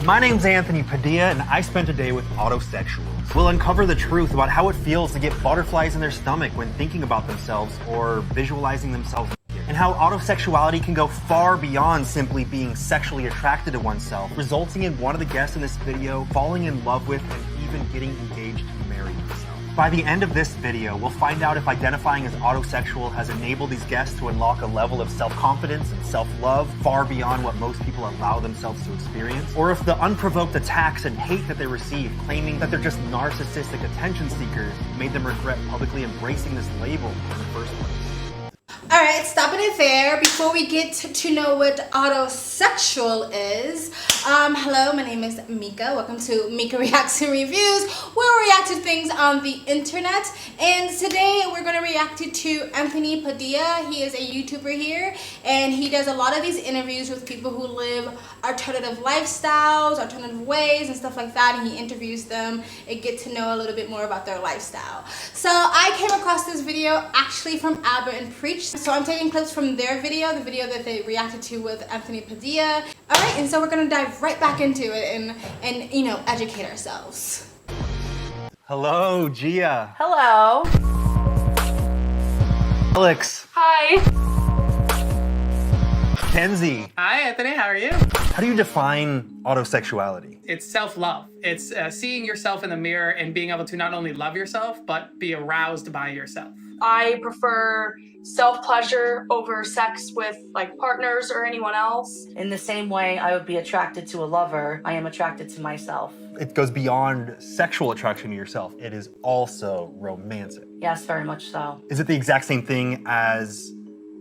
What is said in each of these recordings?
My name's Anthony Padilla, and I spent a day with Autosexual. We'll uncover the truth about how it feels to get butterflies in their stomach when thinking about themselves or visualizing themselves naked, and how autosexuality can go far beyond simply being sexually attracted to oneself, resulting in one of the guests in this video falling in love with and even getting engaged to marry himself. By the end of this video, we'll find out if identifying as autosexual has enabled these guests to unlock a level of self-confidence and self-love far beyond what most people allow themselves to experience, or if the unprovoked attacks and hate that they receive, claiming that they're just narcissistic attention seekers, made them regret publicly embracing this label in the first place. Alright, stopping it there. Before we get to know what autosexual is, hello, my name is Mika. Welcome to Mika Reacts and Reviews, where we react to things on the internet. And today we're going to react to Anthony Padilla. He is a YouTuber here, and he does a lot of these interviews with people who live alternative lifestyles, alternative ways, and stuff like that. And he interviews them and get to know a little bit more about their lifestyle. So I came across this video actually from Albert and Preach. So I'm taking clips from their video, the video that they reacted to with Anthony Padilla. Alright, and so we're gonna dive right back into it and you know, educate ourselves. Hello, Gia. Hello. Alex. Hi. Kenzie. Hi, Anthony. How are you? How do you define autosexuality? It's self-love. It's seeing yourself in the mirror and being able to not only love yourself, but be aroused by yourself. I prefer self-pleasure over sex with like partners or anyone else. In the same way I would be attracted to a lover, I am attracted to myself. It goes beyond sexual attraction to yourself. It is also romantic. Yes, very much so. Is it the exact same thing as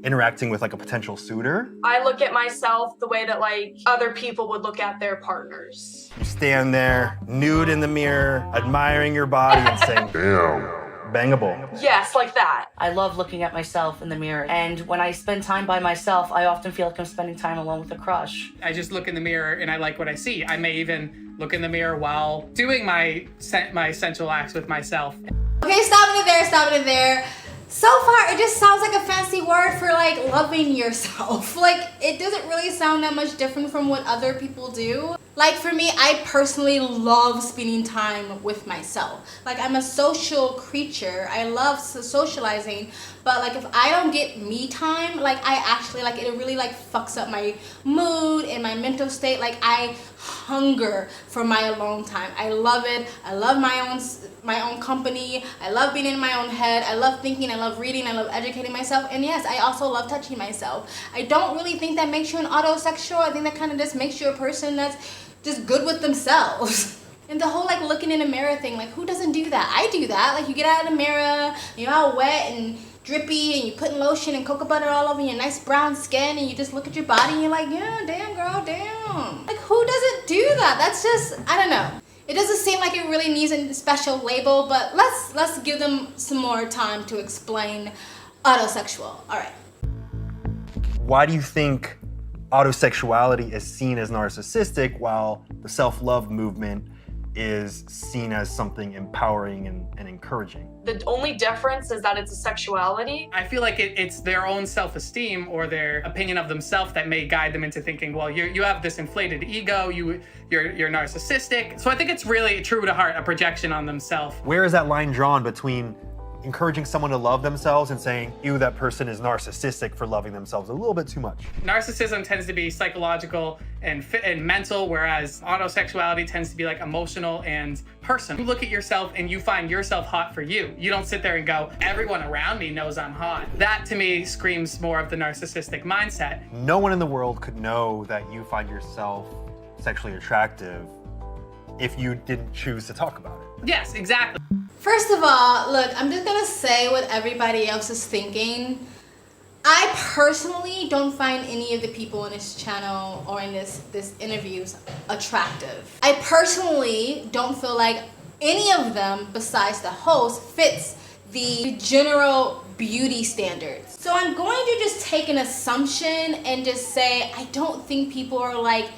interacting with like a potential suitor? I look at myself the way that like other people would look at their partners. You stand there, nude in the mirror, admiring your body and saying, damn. Bangable. Yes, like that. I love looking at myself in the mirror, and when I spend time by myself, I often feel like I'm spending time alone with a crush. I just look in the mirror and I like what I see. I may even look in the mirror while doing my sensual acts with myself. Okay, stopping it there. So far, it just sounds like a fancy word for like loving yourself. Like, it doesn't really sound that much different from what other people do. Like for me, I personally love spending time with myself. Like, I'm a social creature. I love socializing, but like if I don't get me time, like I actually like it really like fucks up my mood and my mental state. Like, I hunger for my alone time. I love it. I love my own company. I love being in my own head. I love thinking. I love reading. I love educating myself. And yes, I also love touching myself. I don't really think that makes you an autosexual. I think that kind of just makes you a person that's just good with themselves. And the whole like looking in a mirror thing, like who doesn't do that? I do that. Like you get out of the mirror, you're all wet and drippy and you're putting lotion and cocoa butter all over your nice brown skin, and you just look at your body and you're like, yeah, damn girl, damn. Like who doesn't do that? That's just, I don't know. It doesn't seem like it really needs a special label, but let's give them some more time to explain autosexual. All right. Why do you think autosexuality is seen as narcissistic while the self-love movement is seen as something empowering and encouraging? The only difference is that it's a sexuality. I feel like it's their own self-esteem or their opinion of themselves that may guide them into thinking, well, you have this inflated ego, you're narcissistic. So I think it's really true to heart, a projection on themselves. Where is that line drawn between encouraging someone to love themselves and saying, ew, that person is narcissistic for loving themselves a little bit too much? Narcissism tends to be psychological and mental, whereas autosexuality tends to be like emotional and personal. You look at yourself and you find yourself hot for you. You don't sit there and go, everyone around me knows I'm hot. That to me screams more of the narcissistic mindset. No one in the world could know that you find yourself sexually attractive if you didn't choose to talk about it. Yes, exactly. First of all, look, I'm just gonna say what everybody else is thinking. I personally don't find any of the people in this channel or in this interviews attractive. I personally don't feel like any of them besides the host fits the general beauty standards. So I'm going to just take an assumption and just say I don't think people are like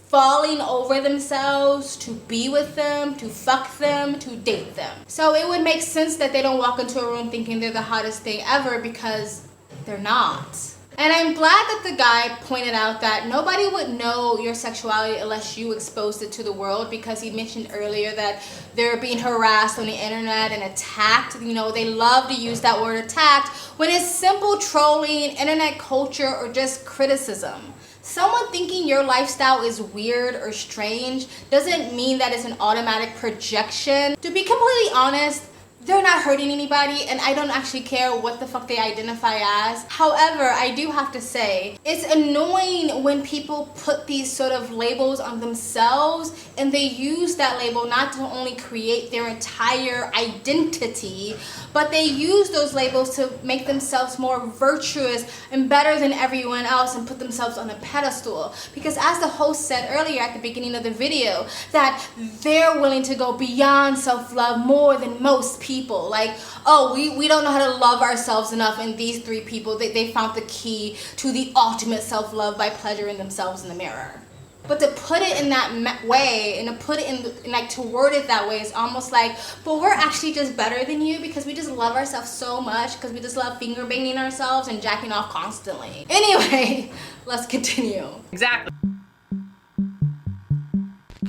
falling over themselves to be with them, to fuck them, to date them. So it would make sense that they don't walk into a room thinking they're the hottest thing ever, because they're not. And I'm glad that the guy pointed out that nobody would know your sexuality unless you exposed it to the world, because he mentioned earlier that they're being harassed on the internet and attacked. You know, they love to use that word attacked when it's simple trolling, internet culture, or just criticism. Someone thinking your lifestyle is weird or strange doesn't mean that it's an automatic projection. To be completely honest, they're not hurting anybody, and I don't actually care what the fuck they identify as. However, I do have to say, it's annoying when people put these sort of labels on themselves, and they use that label not to only create their entire identity, but they use those labels to make themselves more virtuous and better than everyone else and put themselves on a pedestal. Because as the host said earlier at the beginning of the video, that they're willing to go beyond self-love more than most people. Like, oh, we don't know how to love ourselves enough, and these three people, they found the key to the ultimate self-love by pleasuring themselves in the mirror. But to put it in that way, and to put it in like, to word it that way, is almost like, but we're actually just better than you because we just love ourselves so much, because we just love finger banging ourselves and jacking off constantly. Anyway, let's continue. Exactly.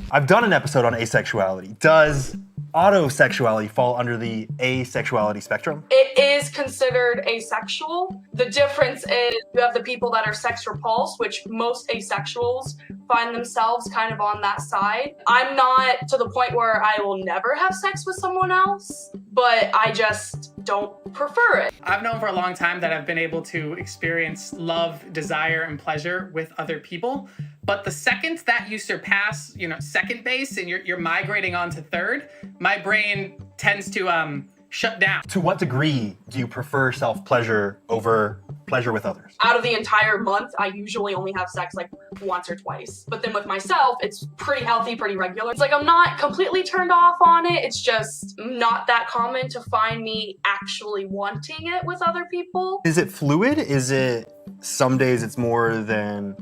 I've done an episode on asexuality. Does autosexuality fall under the asexuality spectrum? It is considered asexual. The difference is you have the people that are sex repulsed, which most asexuals find themselves kind of on that side. I'm not to the point where I will never have sex with someone else, but I just don't prefer it. I've known for a long time that I've been able to experience love, desire, and pleasure with other people. But the second that you surpass, second base and you're migrating on to third, my brain tends to shut down. To what degree do you prefer self-pleasure over pleasure with others? Out of the entire month, I usually only have sex like once or twice. But then with myself, it's pretty healthy, pretty regular. It's like I'm not completely turned off on it. It's just not that common to find me actually wanting it with other people. Is it fluid? Is it some days it's more than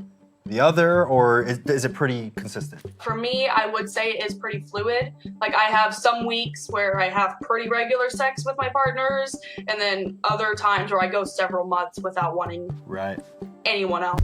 the other, or is it pretty consistent? For me, I would say it is pretty fluid. Like, I have some weeks where I have pretty regular sex with my partners, and then other times where I go several months without wanting anyone else.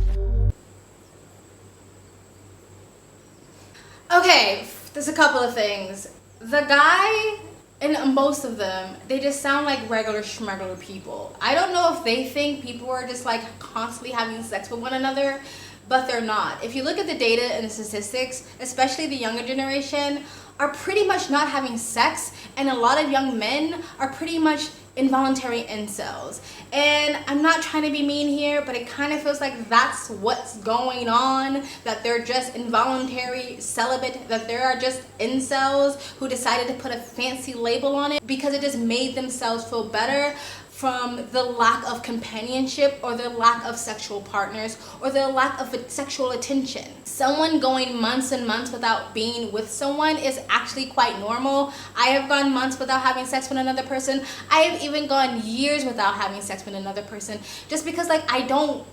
Okay, there's a couple of things. The guy, and most of them, they just sound like regular schmegular people. I don't know if they think people are just like constantly having sex with one another, but they're not. If you look at the data and the statistics, especially the younger generation, are pretty much not having sex, and a lot of young men are pretty much involuntary incels. And I'm not trying to be mean here, but it kind of feels like that's what's going on, that they're just involuntary celibate, that there are just incels who decided to put a fancy label on it because it just made themselves feel better from the lack of companionship or the lack of sexual partners or the lack of sexual attention. Someone going months and months without being with someone is actually quite normal. I have gone months without having sex with another person. I have even gone years without having sex with another person, just because like I don't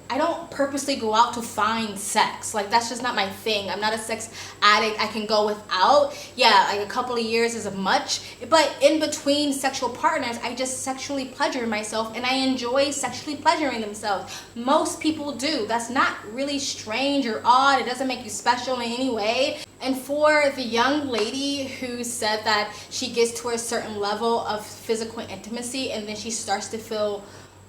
purposely go out to find sex. Like, that's just not my thing. I'm not a sex addict. I can go without. Yeah, like a couple of years is much, but in between sexual partners, I just sexually pleasure myself, and I enjoy sexually pleasuring themselves. Most people do. That's not really strange or odd. It doesn't make you special in any way. And for the young lady who said that she gets to a certain level of physical intimacy and then she starts to feel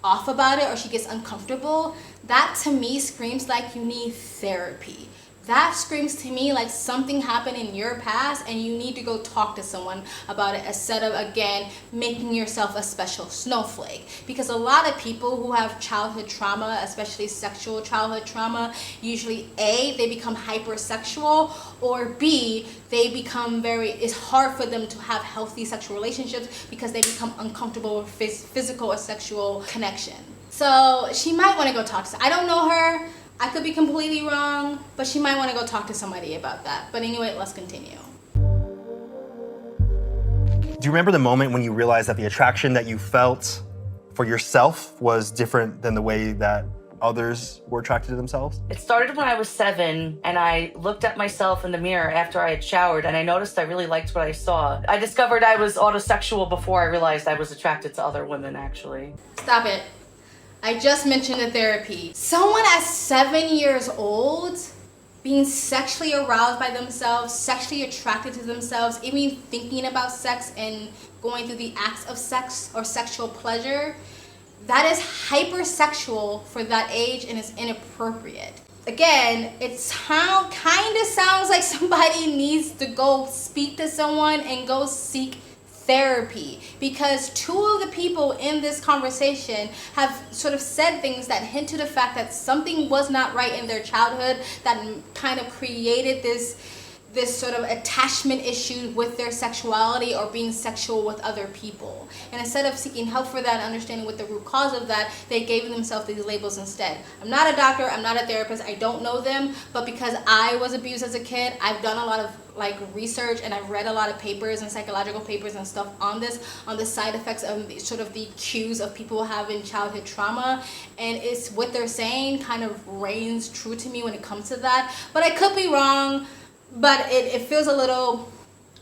off about it or she gets uncomfortable, that to me screams like you need therapy. That screams to me like something happened in your past and you need to go talk to someone about it, instead of, again, making yourself a special snowflake. Because a lot of people who have childhood trauma, especially sexual childhood trauma, usually A, they become hypersexual, or B, they become it's hard for them to have healthy sexual relationships because they become uncomfortable with physical or sexual connection. So she might want to go talk to, I don't know her, I could be completely wrong, but she might want to go talk to somebody about that. But anyway, let's continue. Do you remember the moment when you realized that the attraction that you felt for yourself was different than the way that others were attracted to themselves? It started when I was 7, and I looked at myself in the mirror after I had showered, and I noticed I really liked what I saw. I discovered I was autosexual before I realized I was attracted to other women, actually. Stop it. I just mentioned the therapy. Someone at 7 years old being sexually aroused by themselves, sexually attracted to themselves, even thinking about sex and going through the acts of sex or sexual pleasure, that is hypersexual for that age and is inappropriate. Again, it kind of sounds like somebody needs to go speak to someone and go seek therapy, because two of the people in this conversation have sort of said things that hint to the fact that something was not right in their childhood that kind of created this sort of attachment issue with their sexuality or being sexual with other people. And instead of seeking help for that and understanding what the root cause of that, they gave themselves these labels instead. I'm not a doctor, I'm not a therapist, I don't know them, but because I was abused as a kid, I've done a lot of research, and I've read a lot of papers and psychological papers and stuff on the side effects of sort of the cues of people having childhood trauma, and it's what they're saying kind of reigns true to me when it comes to that. But I could be wrong, but it feels a little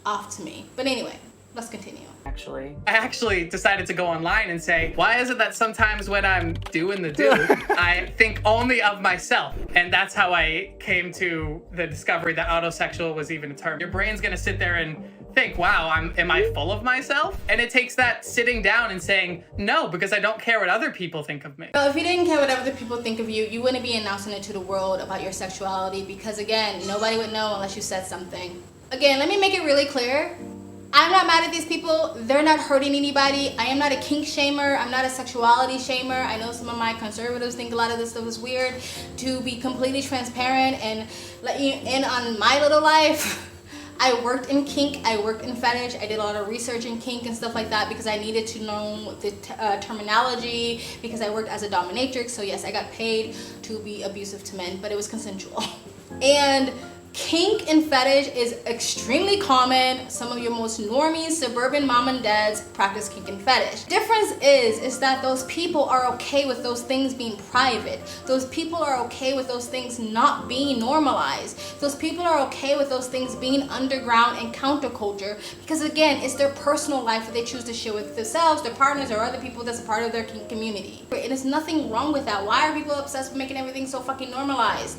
off to me. But anyway, let's continue. I actually decided to go online and say, why is it that sometimes when I'm doing the do, I think only of myself? And that's how I came to the discovery that autosexual was even a term. Your brain's gonna sit there and think, wow, am I full of myself? And it takes that sitting down and saying, no, because I don't care what other people think of me. Well, if you didn't care what other people think of you, you wouldn't be announcing it to the world about your sexuality, because again, nobody would know unless you said something. Again, let me make it really clear. I'm not mad at these people. They're not hurting anybody. I am not a kink shamer. I'm not a sexuality shamer. I know some of my conservatives think a lot of this stuff is weird. To be completely transparent and let you in on my little life, I worked in kink, I worked in fetish, I did a lot of research in kink and stuff like that because I needed to know the terminology, because I worked as a dominatrix. So yes, I got paid to be abusive to men, but it was consensual. And kink and fetish is extremely common. Some of your most normies, suburban mom and dads practice kink and fetish. Difference is that those people are okay with those things being private. Those people are okay with those things not being normalized. Those people are okay with those things being underground and counterculture, because again, it's their personal life that they choose to share with themselves, their partners, or other people that's a part of their kink community. And there's nothing wrong with that. Why are people obsessed with making everything so fucking normalized?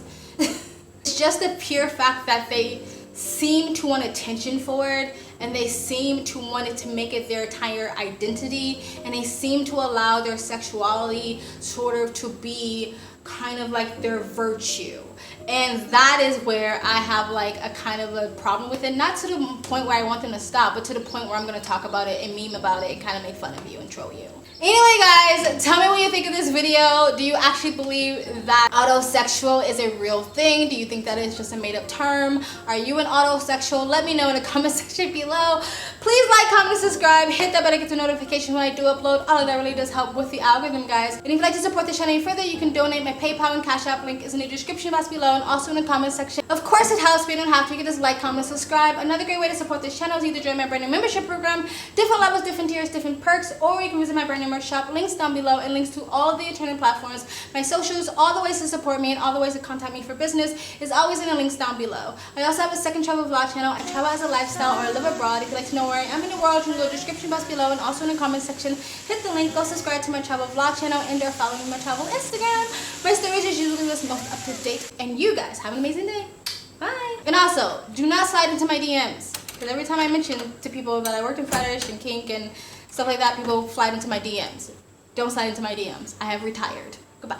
It's just the pure fact that they seem to want attention for it, and they seem to want it to make it their entire identity, and they seem to allow their sexuality sort of to be kind of like their virtue. And that is where I have like a kind of a problem with it. Not to the point where I want them to stop, but to the point where I'm going to talk about it and meme about it and kind of make fun of you and troll you. Anyway guys, tell me what you think of this video. Do you actually believe that autosexual is a real thing? Do you think that it's just a made up term? Are you an autosexual? Let me know in the comment section below. Please like, comment, subscribe, hit that bell to get the notification when I do upload. All of that really does help with the algorithm, guys. And if you'd like to support the channel any further, you can donate. My PayPal and Cash App link is in the description box below and also in the comment section. Of course it helps, but you don't have to. You can just like, comment, subscribe. Another great way to support this channel is either join my brand new membership program, different levels, different tiers, different perks, or you can visit my brand new merch shop. Links down below and links to all the alternate platforms, my socials, all the ways to support me and all the ways to contact me for business is always in the links down below. I also have a second travel vlog channel. I travel as a lifestyle or I live abroad. If you'd like to know where I am in the world, you can go to the description box below and also in the comment section. Hit the link, go subscribe to my travel vlog channel, and or follow me on my travel Instagram. My stories is usually what's most up to date. And you guys have an amazing day. Bye. And also, do not slide into my DMs, because every time I mention to people that I worked in fetish and kink and stuff like that, people slide into my DMs. Don't slide into my DMs. I have retired. Goodbye.